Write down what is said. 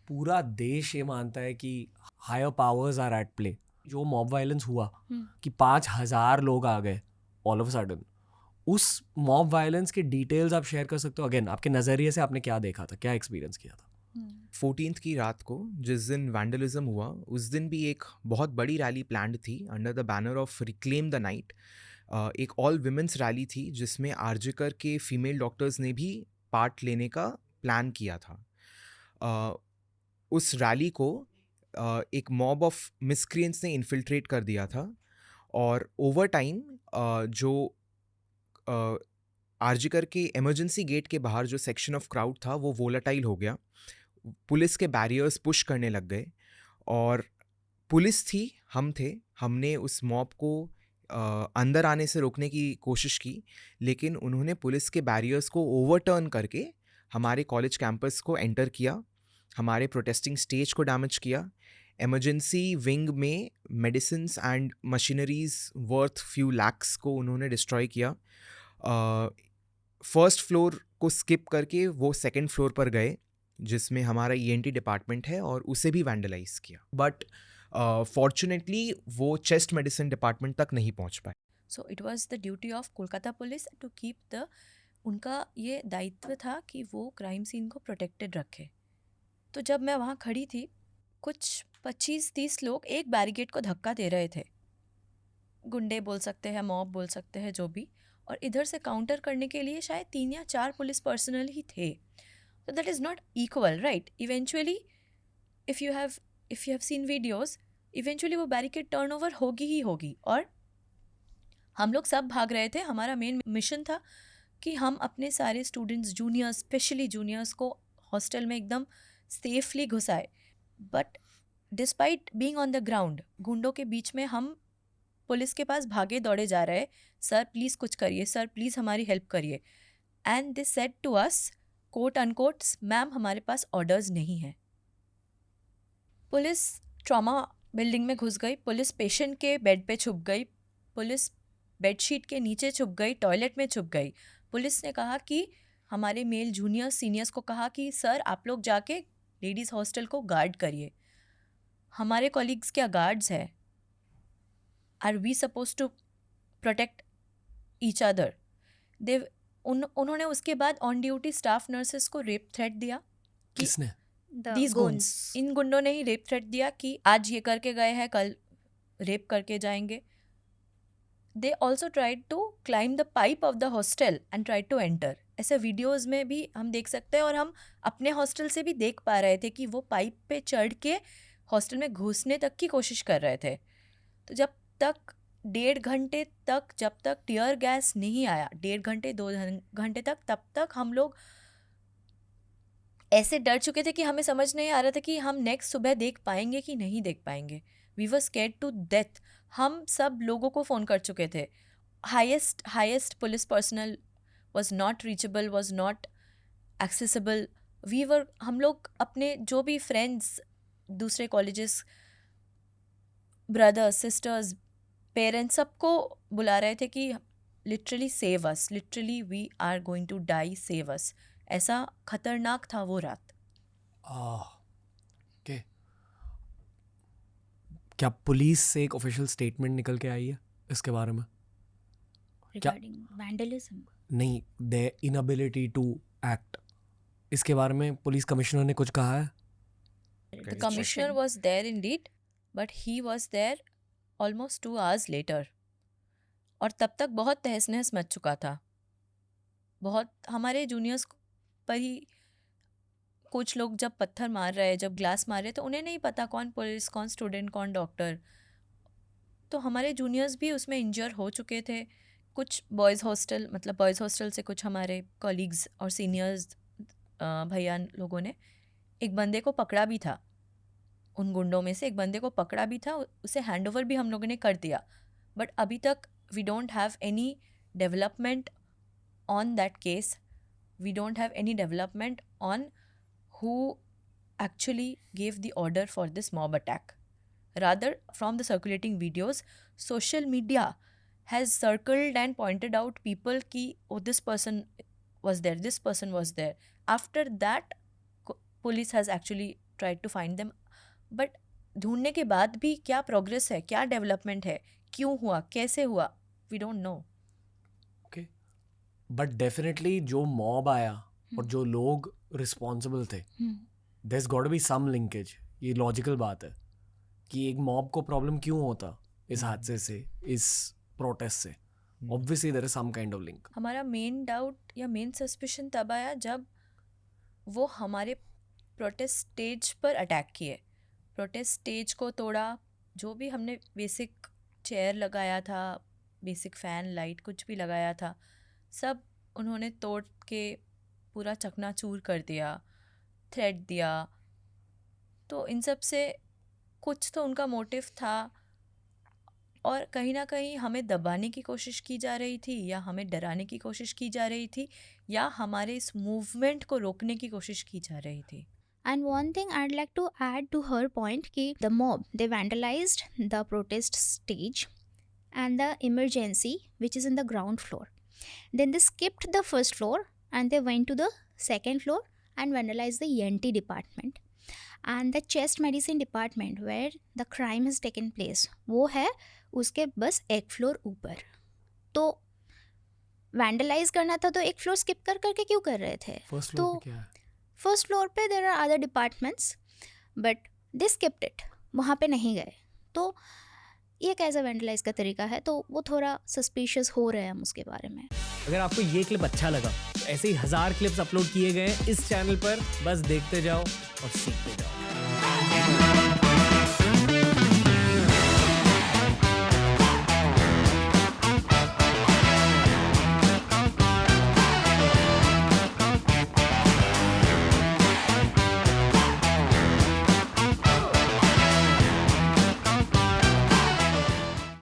पूरा देश ये मानता है कि higher powers are at play, जो मॉब वायलेंस हुआ कि 5,000 लोग आ गए ऑल ऑफ सडन, उस मॉब वायलेंस के डिटेल्स आप शेयर कर सकते हो? अगेन आपके नज़रिए से आपने क्या देखा था, क्या एक्सपीरियंस किया था? 14th की रात को जिस दिन वैंडलिज्म हुआ, उस दिन भी एक बहुत बड़ी रैली प्लान्ड थी under the banner of reclaim the night. एक ऑल विमेंस रैली थी जिसमें आरजीकर के फीमेल डॉक्टर्स ने भी पार्ट लेने का प्लान किया था। अ, उस रैली को एक मॉब ऑफ मिसक्रिएंट्स ने इन्फिल्ट्रेट कर दिया था, और ओवर टाइम जो आरजीकर के इमरजेंसी गेट के बाहर जो सेक्शन ऑफ क्राउड था वो वोलाटाइल हो गया। पुलिस के बैरियर्स पुश करने लग गए, और पुलिस थी, हम थे, हमने उस मॉब को अंदर आने से रोकने की कोशिश की, लेकिन उन्होंने पुलिस के बैरियर्स को ओवरटर्न करके हमारे कॉलेज कैंपस को एंटर किया, हमारे प्रोटेस्टिंग स्टेज को डैमेज किया। इमरजेंसी विंग में medicines and machineries worth few lakhs को उन्होंने डिस्ट्रॉय किया। फर्स्ट फ्लोर को स्किप करके वो सेकंड फ्लोर पर गए जिसमें हमारा ईएनटी डिपार्टमेंट है, और उसे भी वैंडलाइज किया। बट फॉर्चुनेटली वो चेस्ट मेडिसिन डिपार्टमेंट तक नहीं पहुंच पाए। So it was the duty of Kolkata police to keep the, उनका ये दायित्व था कि वो क्राइम सीन को प्रोटेक्टेड रखे। तो जब मैं वहाँ खड़ी थी, कुछ 25-30 लोग एक बैरिकेड को धक्का दे रहे थे, गुंडे बोल सकते हैं, मॉब बोल सकते हैं, जो भी, और इधर से काउंटर करने के लिए शायद 3 या 4 पुलिस पर्सनल ही थे। So that is not equal, right? Eventually, if you have seen videos, eventually वो बैरिकेड टर्न ओवर होगी ही होगी। और हम लोग सब भाग रहे थे। हमारा मेन मिशन था कि हम अपने सारे स्टूडेंट्स, जूनियर्स, स्पेशली जूनियर्स को हॉस्टल में एकदम सेफली घुसाए। But despite being on the ground, गुंडों के बीच में हम पुलिस के पास भागे दौड़े जा रहे, सर प्लीज़ कुछ करिए, सर प्लीज़ हमारी हेल्प करिए। And they said to us, quote unquote, ma'am हमारे पास ऑर्डर्स नहीं है। पुलिस ट्रॉमा बिल्डिंग में घुस गई, पुलिस पेशेंट के बेड पे छुप गई, पुलिस बेडशीट के नीचे छुप गई, टॉयलेट में छुप गई। पुलिस ने कहा कि हमारे मेल जूनियर्स सीनियर्स को कहा कि सर आप लोग जाके लेडीज़ हॉस्टल को गार्ड करिए। हमारे कॉलीग्स क्या गार्ड्स है? Are we suppose to protect each other? उन्होंने उसके बाद ऑन ड्यूटी स्टाफ नर्सेस को रेप थ्रेट दिया कि किसने? These goons, इन गुंडों ने ही रेप थ्रेट दिया कि आज ये करके गए हैं, कल रेप करके जाएंगे। They also tried to climb the pipe of the hostel and tried to enter. ऐसे वीडियोज में भी हम देख सकते हैं, और हम अपने हॉस्टल से भी देख पा रहे थे कि वो पाइप पे चढ़ के हॉस्टल में घुसने तक की कोशिश कर रहे थे। तो जब तक 1.5 घंटे तक, जब तक टीयर गैस नहीं आया, 1.5 घंटे 2 घंटे तक, तब तक हम लोग ऐसे डर चुके थे कि हमें समझ नहीं आ रहा था कि हम नेक्स्ट सुबह देख पाएंगे कि नहीं देख पाएंगे। We were scared to death. हम सब लोगों को फ़ोन कर चुके थे। Highest police personal was not reachable, was not accessible. हम लोग अपने जो भी फ्रेंड्स, दूसरे कॉलेजेस, ब्रदर्स, सिस्टर्स, पेरेंट्स, सबको बुला रहे थे कि literally save us, literally we are going to die, save us. ऐसा खतरनाक था वो रात। ओके, क्या पुलिस से एक ऑफिशियल स्टेटमेंट निकल के आई है इसके बारे में? Regarding vandalism? नहीं, दे इनएबिलिटी टू एक्ट, इसके बारे में पुलिस कमिश्नर ने कुछ कहा है? The commissioner was there indeed, but he was there almost 2 hours later, और तब तक बहुत तहस नहस मच चुका था। बहुत हमारे जूनियर्स पर ही कुछ लोग जब पत्थर मार रहे, जब ग्लास मार रहे, तो उन्हें नहीं पता कौन पुलिस, कौन स्टूडेंट, कौन डॉक्टर। तो हमारे जूनियर्स भी उसमें इंजर हो चुके थे। कुछ बॉयज़ हॉस्टल से कुछ हमारे कॉलीग्स और सीनियर्स भैया लोगों ने एक बंदे को पकड़ा भी था, उन गुंडों में से एक बंदे को पकड़ा भी था, उसे हैंड ओवर भी हम लोगों ने कर दिया। बट अभी तक we don't have any development on that case. We don't have any development on who actually gave the order for this mob attack. Rather, from the circulating videos, social media has circled and pointed out people ki, oh, this person was there, this person was there. After that, police has actually tried to find them. But ढूंढने के बाद भी क्या progress है, क्या development है, क्यों हुआ, कैसे हुआ, we don't know. Okay, but definitely जो मॉब आया और जो लोग रिस्पॉन्सिबल थे, there is got to be some linkage. ये लॉजिकल बात है कि एक मॉब को प्रॉब्लम क्यों होता इस हादसे से, इस प्रोटेस्ट से. Obviously there is some kind of link. हमारा मेन डाउट या मेन सस्पिशन तब आया जब वो हमारे प्रोटेस्ट स्टेज पर अटैक किए. प्रोटेस्ट स्टेज को तोड़ा, जो भी हमने बेसिक चेयर लगाया था, बेसिक फ़ैन लाइट कुछ भी लगाया था, सब उन्होंने तोड़ के पूरा चकनाचूर कर दिया, थ्रेट दिया. तो इन सब से कुछ तो उनका मोटिव था और कहीं ना कहीं हमें दबाने की कोशिश की जा रही थी या हमें डराने की कोशिश की जा रही थी या हमारे इस मूवमेंट को रोकने की कोशिश की जा रही थी. And one thing I'd like to add to her point कि the mob, they vandalized the protest stage and the emergency which is in the ground floor. Then they skipped the first floor and they went to the second floor and vandalized the ENT department. And the chest medicine department where the crime has taken place, वो है उसके बस एक floor ऊपर. तो vandalise करना था तो एक फ्लोर स्किप कर करके क्यों कर रहे थे? फर्स्ट तो फ्लोर पे क्या है? फर्स्ट फ्लोर पे there are other departments but they skipped it, वहाँ पे नहीं गए. तो ये कैसा वैंडलाइज का तरीका है? तो वो थोड़ा सस्पिशियस हो रहे हैं हम उसके बारे में. अगर आपको ये क्लिप अच्छा लगा तो ऐसे ही 1000 क्लिप्स अपलोड किए गए हैं इस चैनल पर. बस देखते जाओ और सीखते जाओ.